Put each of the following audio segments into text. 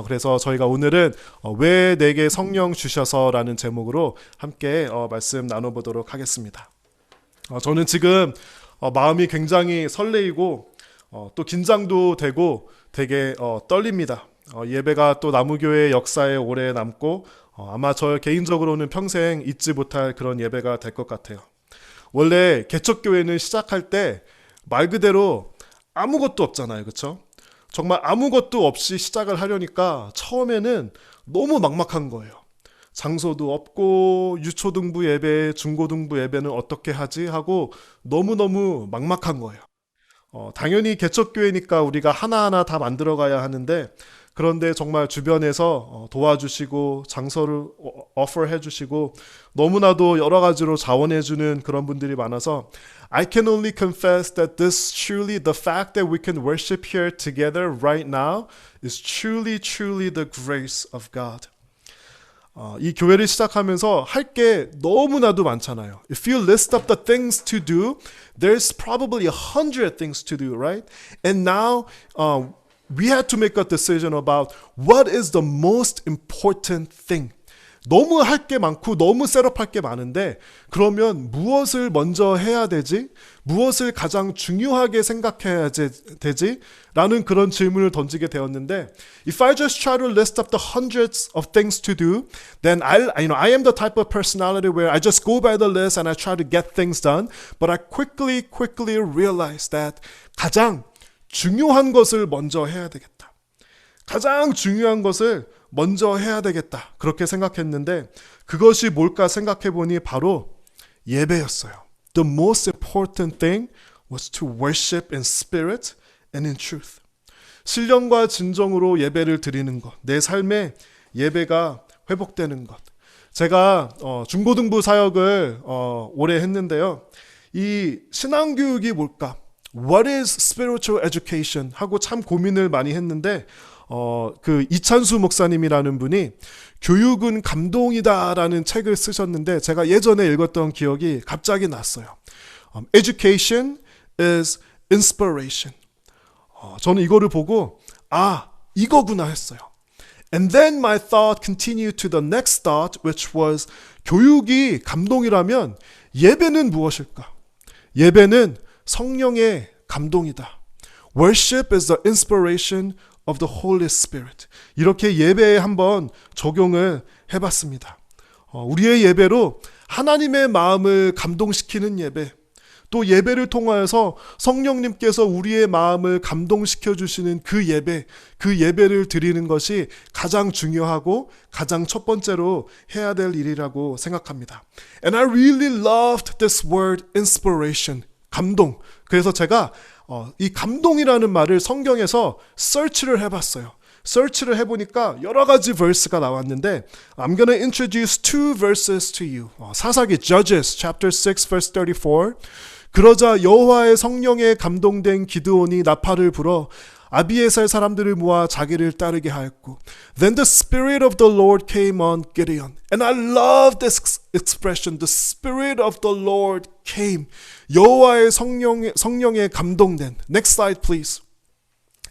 그래서 저희가 오늘은 왜 내게 성령 주셔서라는 제목으로 함께 말씀 나눠보도록 하겠습니다. 저는 지금 마음이 굉장히 설레이고 또 긴장도 되고 되게 떨립니다. 예배가 또 나무교회 역사에 오래 남고 아마 저 개인적으로는 평생 잊지 못할 그런 예배가 될 것 같아요. 원래 개척교회는 시작할 때 말 그대로 아무것도 없잖아요. 그렇죠? 정말 아무것도 없이 시작을 하려니까 처음에는 너무 막막한 거예요. 장소도 없고 유초등부 예배, 중고등부 예배는 어떻게 하지 하고 너무너무 막막한 거예요. 당연히 개척교회니까 우리가 하나하나 다 만들어가야 하는데 그런데 정말 주변에서 도와주시고 장소를 오퍼해 주시고 너무나도 여러 가지로 자원해 주는 그런 분들이 많아서 I can only confess that this truly the fact that we can worship here together right now is truly the grace of God. 이 교회를 시작하면서 할 게 너무나도 많잖아요. If you list up the things to do, there's probably 100 things to do, right? And now we had to make a decision about what is the most important thing. 너무 할 게 많고 너무 셋업할 게 많은데 그러면 무엇을 먼저 해야 되지? 무엇을 가장 중요하게 생각해야 되지? 라는 그런 질문을 던지게 되었는데 If I just try to list up the hundreds of things to do, then I am the type of personality where I just go by the list and I try to get things done. But I quickly realize that 가장 중요한 것을 먼저 해야 되겠다. 가장 중요한 것을 먼저 해야 되겠다. 그렇게 생각했는데 그것이 뭘까 생각해 보니 바로 예배였어요. The most important thing was to worship in spirit and in truth. 신령과 진정으로 예배를 드리는 것. 내 삶에 예배가 회복되는 것. 제가 중고등부 사역을 오래 했는데요. 이 신앙교육이 뭘까? What is spiritual education? 하고 참 고민을 많이 했는데 그 이찬수 목사님이라는 분이 교육은 감동이다라는 책을 쓰셨는데 제가 예전에 읽었던 기억이 갑자기 났어요. Education is inspiration. 저는 이거를 보고 이거구나 했어요. And then my thought continued to the next thought, which was 교육이 감동이라면 예배는 무엇일까? 예배는 성령의 감동이다. Worship is the inspiration of the Holy Spirit. 이렇게 예배에 한번 적용을 해봤습니다. 우리의 예배로 하나님의 마음을 감동시키는 예배, 또 예배를 통하여서 성령님께서 우리의 마음을 감동시켜 주시는 그 예배를 드리는 것이 가장 중요하고 가장 첫 번째로 해야 될 일이라고 생각합니다. And I really loved this word inspiration. 감동. 그래서 제가 이 감동이라는 말을 성경에서 search를 해봤어요. search를 해보니까 여러 가지 verse가 나왔는데 I'm gonna introduce two verses to you. 사사기 Judges chapter 6 verse 34. 그러자 여호와의 성령에 감동된 기드온이 나팔을 불어 아비에살 사람들을 모아 자기를 따르게 하였고 Then the spirit of the Lord came on Gideon. And I love this expression. The spirit of the Lord came. 여호와의 성령에 감동된. Next slide please.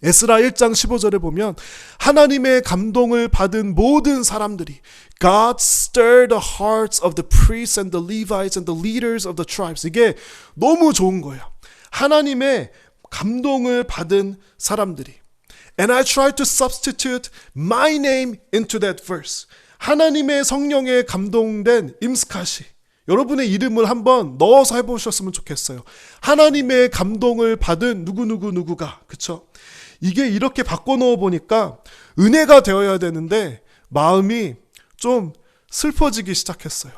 에스라 1장 15절에 보면 하나님의 감동을 받은 모든 사람들이 God stirred the hearts of the priests and the Levites and the leaders of the tribes. 이게 너무 좋은 거예요. 하나님의 감동을 받은 사람들이. And I tried to substitute my name into that verse. 하나님의 성령에 감동된 임스카시. 여러분의 이름을 한번 넣어서 해보셨으면 좋겠어요. 하나님의 감동을 받은 누구가. 그쵸? 이게 이렇게 바꿔놓어 보니까 은혜가 되어야 되는데 마음이 좀 슬퍼지기 시작했어요.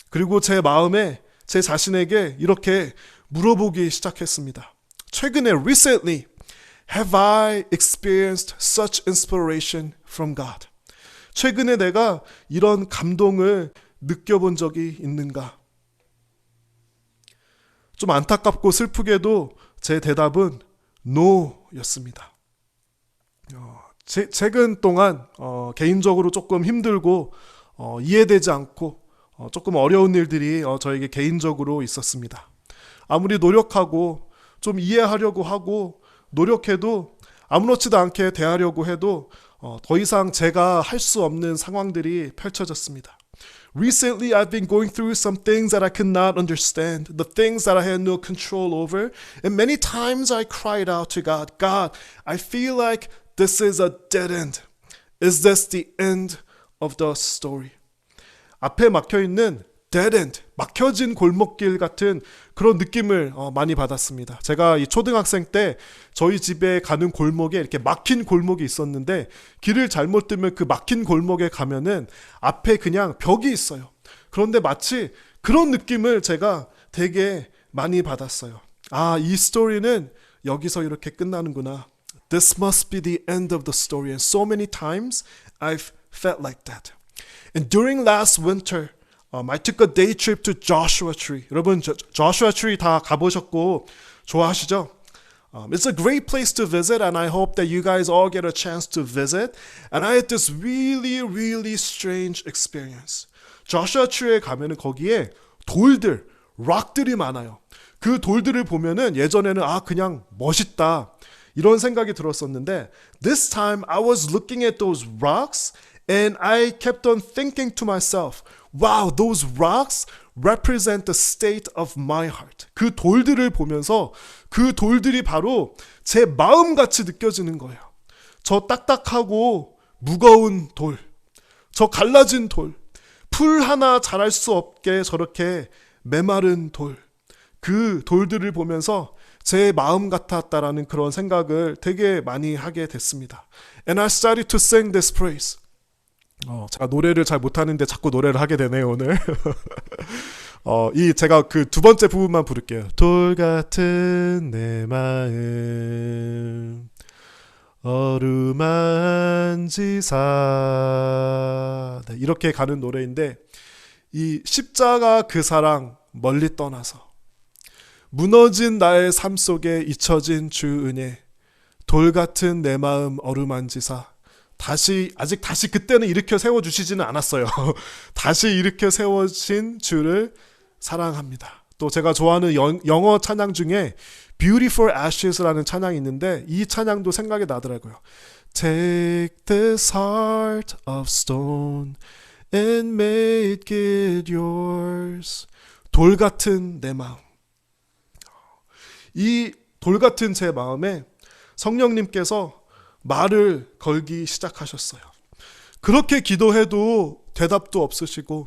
그리고 제 마음에 제 자신에게 이렇게 물어보기 시작했습니다. 최근에 recently have I experienced such inspiration from God? 최근에 내가 이런 감동을 느껴본 적이 있는가? 좀 안타깝고 슬프게도 제 대답은 no였습니다. 최근 동안 개인적으로 조금 힘들고 이해되지 않고 조금 어려운 일들이 저에게 개인적으로 있었습니다. 아무리 노력하고 좀 이해하려고 하고 노력해도 아무렇지도 않게 대하려고 해도 더 이상 제가 할 수 없는 상황들이 펼쳐졌습니다. Recently, I've been going through some things that I could not understand, the things that I had no control over, and many times I cried out to God, God, I feel like this is a dead end. Is this the end of the story? 앞에 막혀있는 dead end, 막혀진 골목길 같은 그런 느낌을 많이 받았습니다. 제가 이 초등학생 때 저희 집에 가는 골목에 이렇게 막힌 골목이 있었는데 길을 잘못 들면 그 막힌 골목에 가면은 앞에 그냥 벽이 있어요. 그런데 마치 그런 느낌을 제가 되게 많이 받았어요. 아, 이 스토리는 여기서 이렇게 끝나는구나. This must be the end of the story. And so many times I've felt like that. And during last winter, I took a day trip to Joshua Tree. 여러분, Joshua Tree 다 가보셨고 좋아하시죠? It's a great place to visit, and I hope that you guys all get a chance to visit. And I had this really, really strange experience. Joshua Tree에 가면은 거기에 돌들, 락들이 많아요. 그 돌들을 보면은 예전에는 그냥 멋있다 이런 생각이 들었었는데 this time I was looking at those rocks and I kept on thinking to myself, wow, those rocks represent the state of my heart. 그 돌들을 보면서 그 돌들이 바로 제 마음같이 느껴지는 거예요. 저 딱딱하고 무거운 돌, 저 갈라진 돌, 풀 하나 자랄 수 없게 저렇게 메마른 돌, 그 돌들을 보면서 제 마음 같았다라는 그런 생각을 되게 많이 하게 됐습니다. And I started to sing this praise. 제가 노래를 잘 못하는데 자꾸 노래를 하게 되네요 오늘. 제가 그 두 번째 부분만 부를게요. 돌 같은 내 마음 어루만지사. 네, 이렇게 가는 노래인데 이 십자가 그 사랑 멀리 떠나서 무너진 나의 삶 속에 잊혀진 주 은혜 돌 같은 내 마음 어루만지사. 아직 다시 그때는 일으켜 세워주시지는 않았어요. 다시 일으켜 세워진 주를 사랑합니다. 또 제가 좋아하는 영어 찬양 중에 Beautiful Ashes라는 찬양이 있는데 이 찬양도 생각이 나더라고요. Take this heart of stone and make it yours. 돌 같은 내 마음. 이 돌 같은 제 마음에 성령님께서 말을 걸기 시작하셨어요. 그렇게 기도해도 대답도 없으시고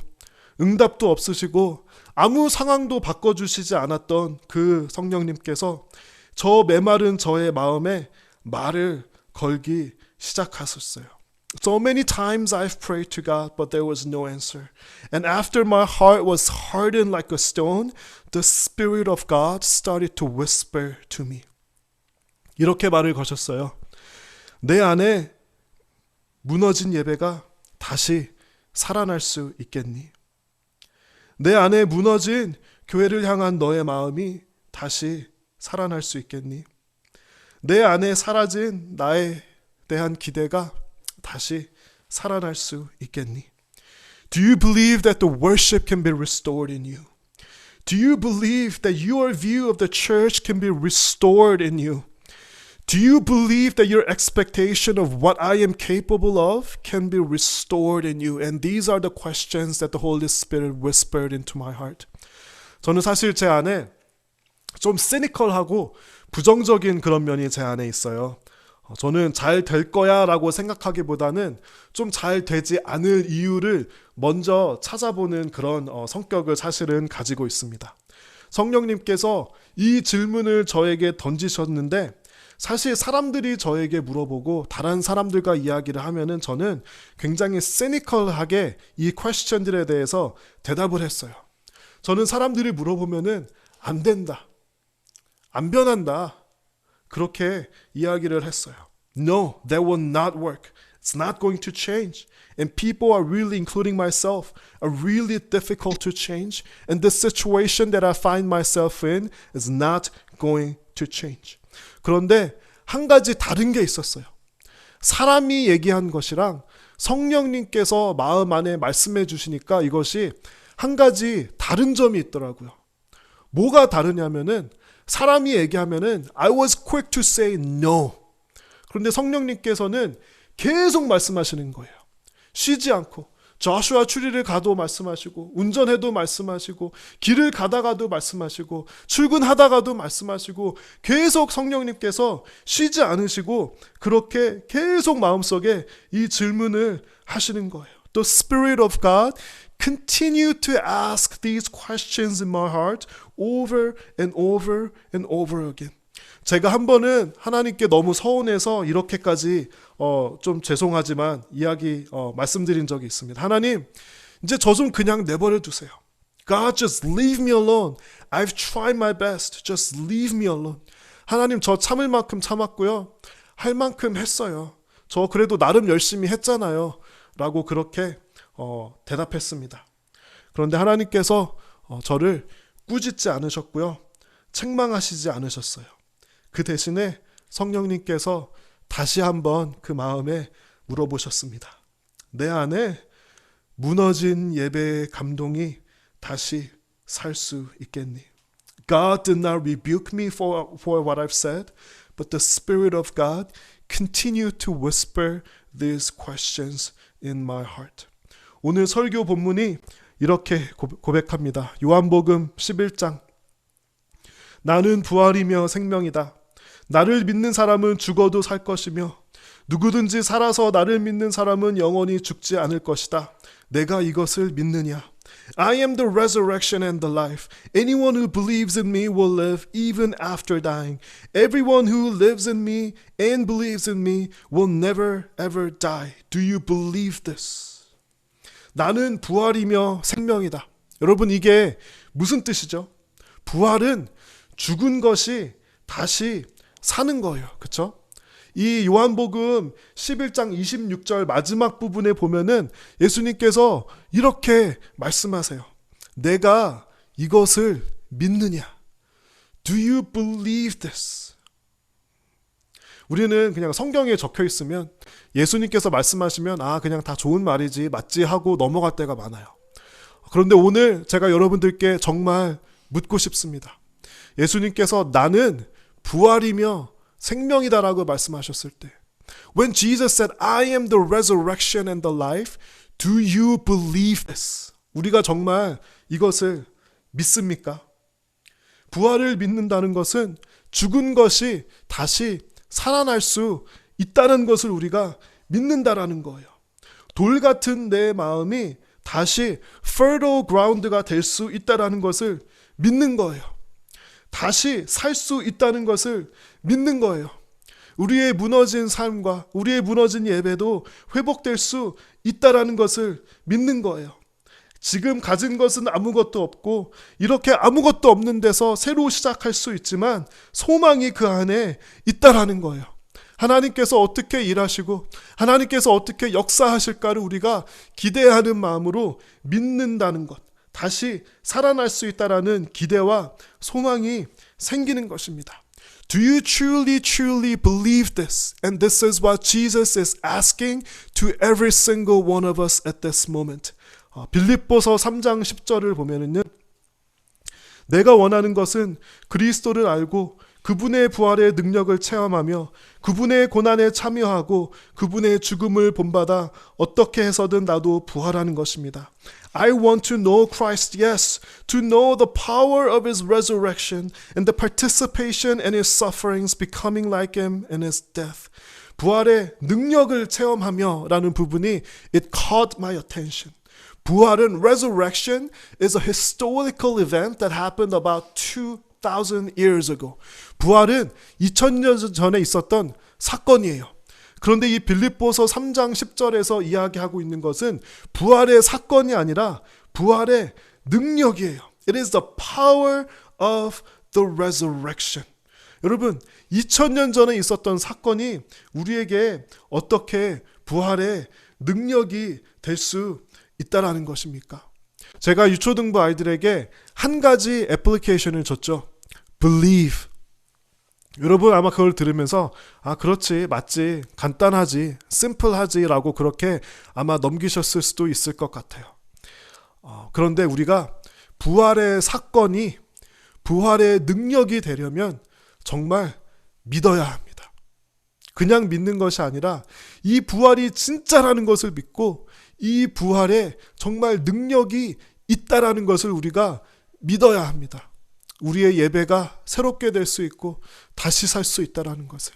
응답도 없으시고 아무 상황도 바꿔주시지 않았던 그 성령님께서 저 메마른 저의 마음에 말을 걸기 시작하셨어요. So many times I've prayed to God, but there was no answer. And after my heart was hardened like a stone, the Spirit of God started to whisper to me. 이렇게 말을 거셨어요. 내 안에 무너진 예배가 다시 살아날 수 있겠니? 내 안에 무너진 교회를 향한 너의 마음이 다시 살아날 수 있겠니? 내 안에 사라진 나에 대한 기대가 다시 살아날 수 있겠니? Do you believe that the worship can be restored in you? Do you believe that your view of the church can be restored in you? Do you believe that your expectation of what I am capable of can be restored in you? And these are the questions that the Holy Spirit whispered into my heart. 저는 사실 제 안에 좀 시니컬하고 부정적인 그런 면이 제 안에 있어요. 저는 잘 될 거야 라고 생각하기보다는 좀 잘 되지 않을 이유를 먼저 찾아보는 그런 성격을 사실은 가지고 있습니다. 성령님께서 이 질문을 저에게 던지셨는데 사실 사람들이 저에게 물어보고 다른 사람들과 이야기를 하면은 저는 굉장히 시니컬하게 이 퀘스천들에 대해서 대답을 했어요. 저는 사람들이 물어보면은 안 된다, 안 변한다 그렇게 이야기를 했어요. No, that will not work. It's not going to change. And people are really, including myself, are really difficult to change. And the situation that I find myself in is not going to change. 그런데 한 가지 다른 게 있었어요. 사람이 얘기한 것이랑 성령님께서 마음 안에 말씀해 주시니까 이것이 한 가지 다른 점이 있더라고요. 뭐가 다르냐면은 사람이 얘기하면은 I was quick to say no. 그런데 성령님께서는 계속 말씀하시는 거예요. 쉬지 않고 저슈아 추리를 가도 말씀하시고, 운전해도 말씀하시고, 길을 가다가도 말씀하시고, 출근하다가도 말씀하시고, 계속 성령님께서 쉬지 않으시고 그렇게 계속 마음속에 이 질문을 하시는 거예요. The Spirit of God continue to ask these questions in my heart over and over and over again. 제가 한 번은 하나님께 너무 서운해서 이렇게까지 좀 죄송하지만 말씀드린 적이 있습니다. 하나님, 이제 저 좀 그냥 내버려 두세요. God, just leave me alone. I've tried my best. Just leave me alone. 하나님, 저 참을 만큼 참았고요. 할 만큼 했어요. 저 그래도 나름 열심히 했잖아요. 라고 그렇게 대답했습니다. 그런데 하나님께서 저를 꾸짖지 않으셨고요. 책망하시지 않으셨어요. 그 대신에 성령님께서 다시 한번 그 마음에 물어보셨습니다. 내 안에 무너진 예배의 감동이 다시 살 수 있겠니? God did not rebuke me for what I've said, but the Spirit of God continued to whisper these questions in my heart. 오늘 설교 본문이 이렇게 고백합니다. 요한복음 11장. 나는 부활이며 생명이다. 나를 믿는 사람은 죽어도 살 것이며 누구든지 살아서 나를 믿는 사람은 영원히 죽지 않을 것이다. 내가 이것을 믿느냐? I am the resurrection and the life. Anyone who believes in me will live even after dying. Everyone who lives in me and believes in me will never ever die. Do you believe this? 나는 부활이며 생명이다. 여러분, 이게 무슨 뜻이죠? 부활은 죽은 것이 다시 사는 거예요. 그렇죠? 이 요한복음 11장 26절 마지막 부분에 보면은 예수님께서 이렇게 말씀하세요. 내가 이것을 믿느냐? Do you believe this? 우리는 그냥 성경에 적혀 있으면 예수님께서 말씀하시면 그냥 다 좋은 말이지 맞지 하고 넘어갈 때가 많아요. 그런데 오늘 제가 여러분들께 정말 묻고 싶습니다. 예수님께서 나는 부활이며 생명이다라고 말씀하셨을 때, When Jesus said, I am the resurrection and the life, do you believe this? 우리가 정말 이것을 믿습니까? 부활을 믿는다는 것은 죽은 것이 다시 살아날 수 있다는 것을 우리가 믿는다라는 거예요. 돌 같은 내 마음이 다시 fertile ground가 될 수 있다라는 것을 믿는 거예요. 다시 살 수 있다는 것을 믿는 거예요. 우리의 무너진 삶과 우리의 무너진 예배도 회복될 수 있다라는 것을 믿는 거예요. 지금 가진 것은 아무것도 없고 이렇게 아무것도 없는 데서 새로 시작할 수 있지만 소망이 그 안에 있다라는 거예요. 하나님께서 어떻게 일하시고 하나님께서 어떻게 역사하실까를 우리가 기대하는 마음으로 믿는다는 것, 다시 살아날 수 있다라는 기대와 소망이 생기는 것입니다. Do you truly, truly believe this? And this is what Jesus is asking to every single one of us at this moment. 빌립보서 3장 10절을 보면은요, 내가 원하는 것은 그리스도를 알고 그분의 부활의 능력을 체험하며 그분의 고난에 참여하고 그분의 죽음을 본받아 어떻게 해서든 나도 부활하는 것입니다. I want to know Christ, yes, to know the power of His resurrection and the participation in His sufferings, becoming like Him in His death. 부활의 능력을 체험하며 라는 부분이 it caught my attention. 부활은 resurrection is a historical event that happened about 2,000 years ago. 부활은 2000년 전에 있었던 사건이에요. 그런데 이 빌립보서 3장 10절에서 이야기하고 있는 것은 부활의 사건이 아니라 부활의 능력이에요. It is the power of the resurrection. 여러분, 2000년 전에 있었던 사건이 우리에게 어떻게 부활의 능력이 될 수 있다라는 것입니까? 제가 유초등부 아이들에게 한 가지 애플리케이션을 줬죠. Believe. 여러분 아마 그걸 들으면서 그렇지, 맞지, 간단하지, 심플하지 라고 그렇게 아마 넘기셨을 수도 있을 것 같아요. 그런데 우리가 부활의 사건이 부활의 능력이 되려면 정말 믿어야 합니다. 그냥 믿는 것이 아니라 이 부활이 진짜라는 것을 믿고 이 부활에 정말 능력이 있다라는 것을 우리가 믿어야 합니다. 우리의 예배가 새롭게 될 수 있고 다시 살 수 있다라는 것을.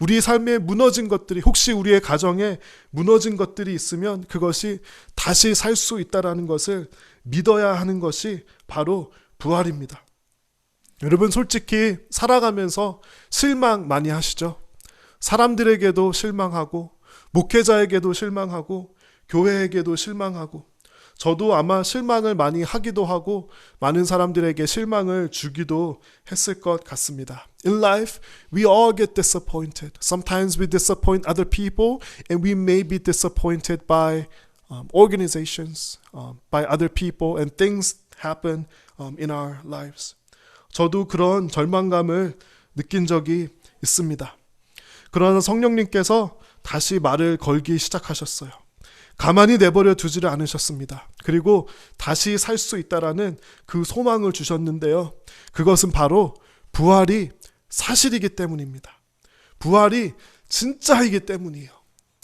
우리 삶에 무너진 것들이, 혹시 우리의 가정에 무너진 것들이 있으면 그것이 다시 살 수 있다라는 것을 믿어야 하는 것이 바로 부활입니다. 여러분, 솔직히 살아가면서 실망 많이 하시죠? 사람들에게도 실망하고 목회자에게도 실망하고 교회에게도 실망하고, 저도 아마 실망을 많이 하기도 하고 많은 사람들에게 실망을 주기도 했을 것 같습니다. In life, we all get disappointed. Sometimes we disappoint other people and we may be disappointed by organizations, by other people, and things happen in our lives. 저도 그런 절망감을 느낀 적이 있습니다. 그러나 성령님께서 다시 말을 걸기 시작하셨어요. 가만히 내버려 두지를 않으셨습니다. 그리고 다시 살 수 있다라는 그 소망을 주셨는데요. 그것은 바로 부활이 사실이기 때문입니다. 부활이 진짜이기 때문이에요.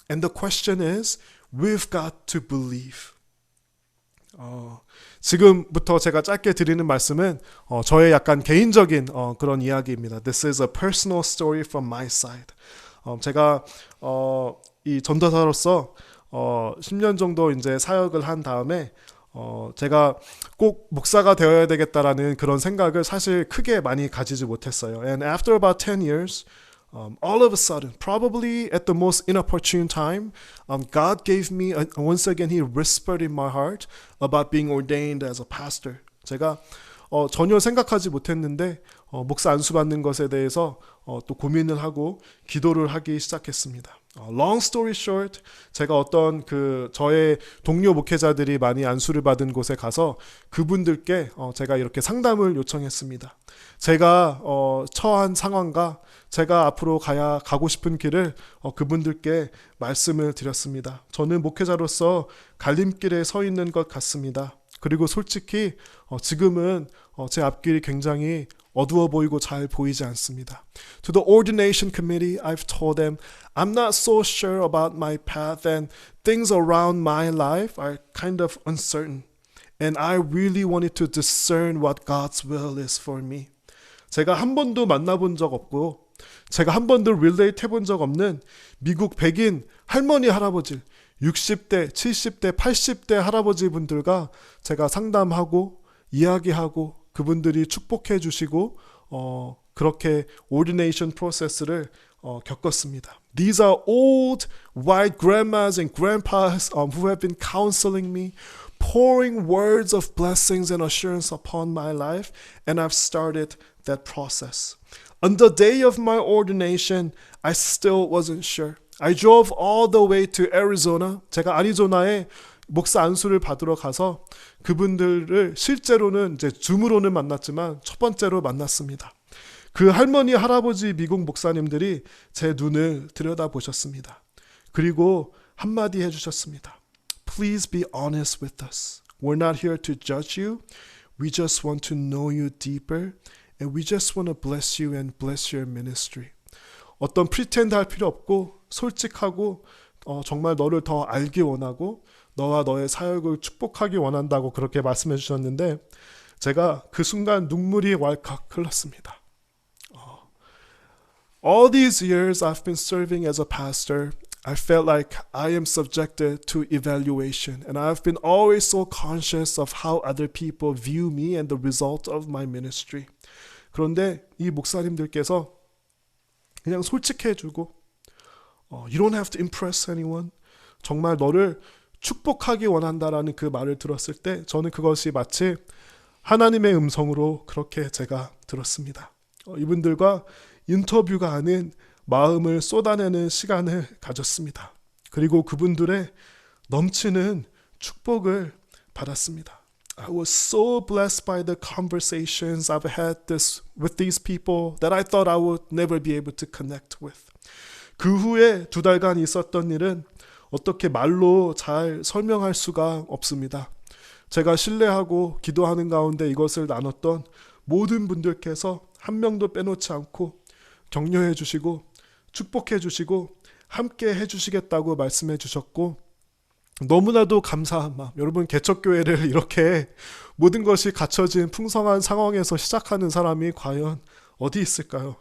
And the question is, we've got to believe. 지금부터 제가 짧게 드리는 말씀은 저의 약간 개인적인 그런 이야기입니다. This is a personal story from my side. 제가 이 전도사로서 10년 정도 이제 사역을 한 다음에 제가 꼭 목사가 되어야 되겠다라는 그런 생각을 사실 크게 많이 가지지 못했어요. And after about 10 years, all of a sudden, probably at the most inopportune time, God gave me, once again, He whispered in my heart about being ordained as a pastor. 제가 전혀 생각하지 못했는데 목사 안수 받는 것에 대해서 또 고민을 하고 기도를 하기 시작했습니다. Long story short, 제가 어떤 저의 동료 목회자들이 많이 안수를 받은 곳에 가서 그분들께 제가 이렇게 상담을 요청했습니다. 제가 처한 상황과 제가 앞으로 가고 싶은 길을 그분들께 말씀을 드렸습니다. 저는 목회자로서 갈림길에 서 있는 것 같습니다. 그리고 솔직히 지금은 제 앞길이 굉장히 어두워 보이고 잘 보이지 않습니다. To the ordination committee, I've told them, I'm not so sure about my path and things around my life are kind of uncertain. And I really wanted to discern what God's will is for me. 제가 한 번도 만나본 적 없고 제가 한 번도 릴레이트 해본 적 없는 미국 백인 할머니 할아버지 60대, 70대, 80대 할아버지 분들과 제가 상담하고 이야기하고 그분들이 축복해 주시고 그렇게 ordination process를 겪었습니다. These are old white grandmas and grandpas who have been counseling me, pouring words of blessings and assurance upon my life, and I've started that process. On the day of my ordination, I still wasn't sure. I drove all the way to Arizona. 제가 애리조나에 목사 안수를 받으러 가서 그분들을 실제로는 이제 줌으로는 만났지만 첫 번째로 만났습니다. 그 할머니 할아버지 미국 목사님들이 제 눈을 들여다보셨습니다. 그리고 한마디 해주셨습니다. Please be honest with us. We're not here to judge you. We just want to know you deeper and we just want to bless you and bless your ministry. 어떤 프리텐드 할 필요 없고 솔직하고 정말 너를 더 알기 원하고 너와 너의 사역을 축복하기 원한다고 그렇게 말씀해 주셨는데 제가 그 순간 눈물이 왈칵 흘렀습니다. All these years I've been serving as a pastor, I felt like I am subjected to evaluation and I've been always so conscious of how other people view me and the result of my ministry. 그런데 이 목사님들께서 그냥 솔직해주고 You don't have to impress anyone. 정말 너를 축복하기 원한다라는 그 말을 들었을 때 저는 그것이 마치 하나님의 음성으로 그렇게 제가 들었습니다. 이분들과 인터뷰가 아닌 마음을 쏟아내는 시간을 가졌습니다. 그리고 그분들의 넘치는 축복을 받았습니다. I was so blessed by the conversations I've had with these people that I thought I would never be able to connect with. 그 후에 2달간 있었던 일은 어떻게 말로 잘 설명할 수가 없습니다. 제가 신뢰하고 기도하는 가운데 이것을 나눴던 모든 분들께서 한 명도 빼놓지 않고 격려해 주시고 축복해 주시고 함께 해주시겠다고 말씀해 주셨고, 너무나도 감사한 마음. 여러분, 개척교회를 이렇게 모든 것이 갖춰진 풍성한 상황에서 시작하는 사람이 과연 어디 있을까요?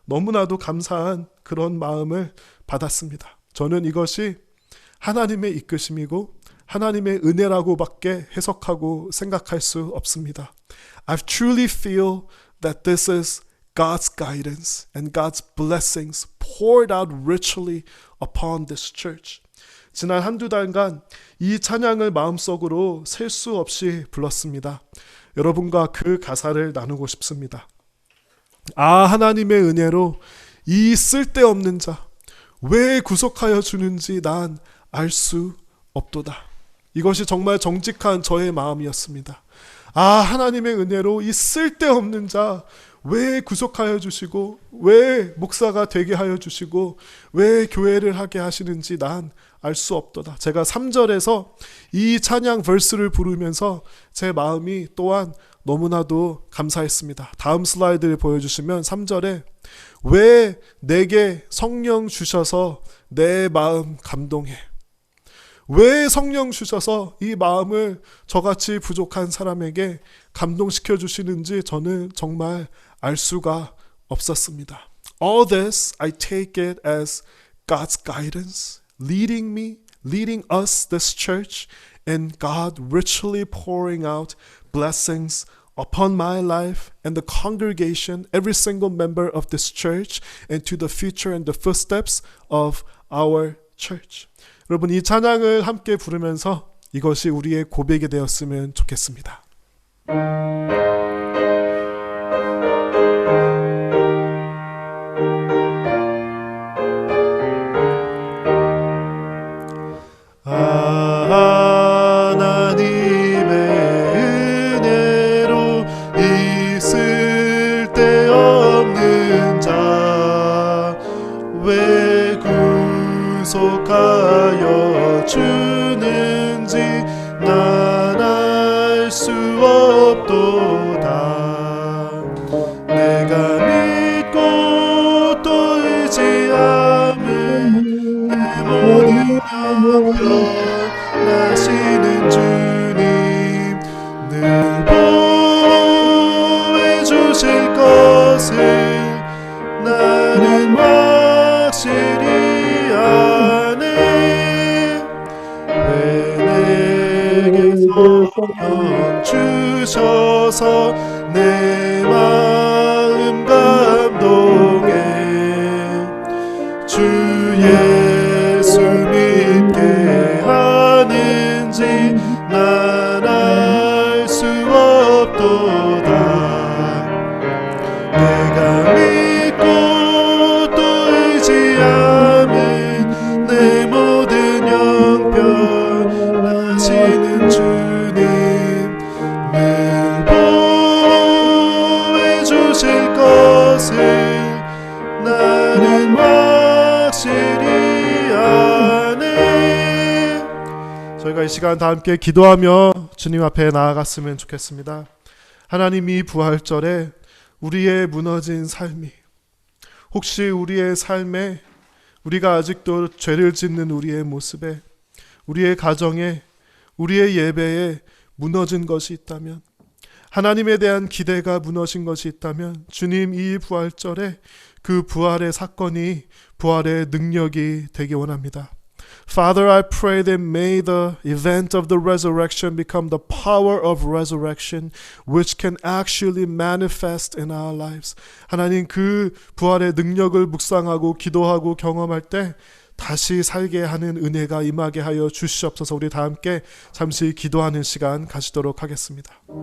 너무나도 감사한 그런 마음을 받았습니다. 저는 이것이 하나님의 이끄심이고 하나님의 은혜라고밖에 해석하고 생각할 수 없습니다. I truly feel that this is God's guidance and God's blessings poured out richly upon this church. 지난 한두 달간 이 찬양을 마음속으로 셀 수 없이 불렀습니다. 여러분과 그 가사를 나누고 싶습니다. 아, 하나님의 은혜로 이 쓸데없는 자 왜 구속하여 주는지 난 알 수 없도다. 이것이 정말 정직한 저의 마음이었습니다. 아, 하나님의 은혜로 이 쓸데없는 자 왜 구속하여 주시고 왜 목사가 되게 하여 주시고 왜 교회를 하게 하시는지 난 알 수 없도다. 제가 3절에서 이 찬양 verse를 부르면서 제 마음이 또한 너무나도 감사했습니다. 다음 슬라이드를 보여주시면 3절에 왜 내게 성령 주셔서 내 마음 감동해. 왜 성령 주셔서 이 마음을 저같이 부족한 사람에게 감동시켜 주시는지 저는 정말 알 수가 없었습니다. All this I take it as God's guidance, leading me, leading us, this church, and God richly pouring out blessings upon my life and the congregation, every single member of this church, and to the future and the footsteps of our church. 여러분, 이 찬양을 함께 부르면서 이것이 우리의 고백이 되었으면 좋겠습니다. 하나님의 은혜로 있을 데 없는 자 왜 구속하여 주는지 난 알 수 없도다. 내가 믿고 또 의지함은 내 모든 변하시는 주님 늘 보호해 주실 것을 나는 확실히 아네. 왜 내게 성령 주셔서 내 마음 감동해. 주 예수 믿게 하는지 난 알 수 없도다. 내가 믿고 또 의지함은 내 모든 형편 하시는 주님 늘 보호해 주실 것을 나는 확실히 아네. 저희가 이 시간 다 함께 기도하며 주님 앞에 나아갔으면 좋겠습니다. 하나님, 이 부활절에 우리의 무너진 삶이, 혹시 우리의 삶에 우리가 아직도 죄를 짓는 우리의 모습에, 우리의 가정에, 우리의 예배에 무너진 것이 있다면, 하나님에 대한 기대가 무너진 것이 있다면 주님, 이 부활절에 그 부활의 사건이 부활의 능력이 되기 원합니다. Father, I pray that may the event of the resurrection become the power of resurrection which can actually manifest in our lives. 하나님, 그 부활의 능력을 묵상하고 기도하고 경험할 때 다시 살게 하는 은혜가 임하게 하여 주시옵소서. 우리 다 함께 잠시 기도하는 시간 가지도록 하겠습니다.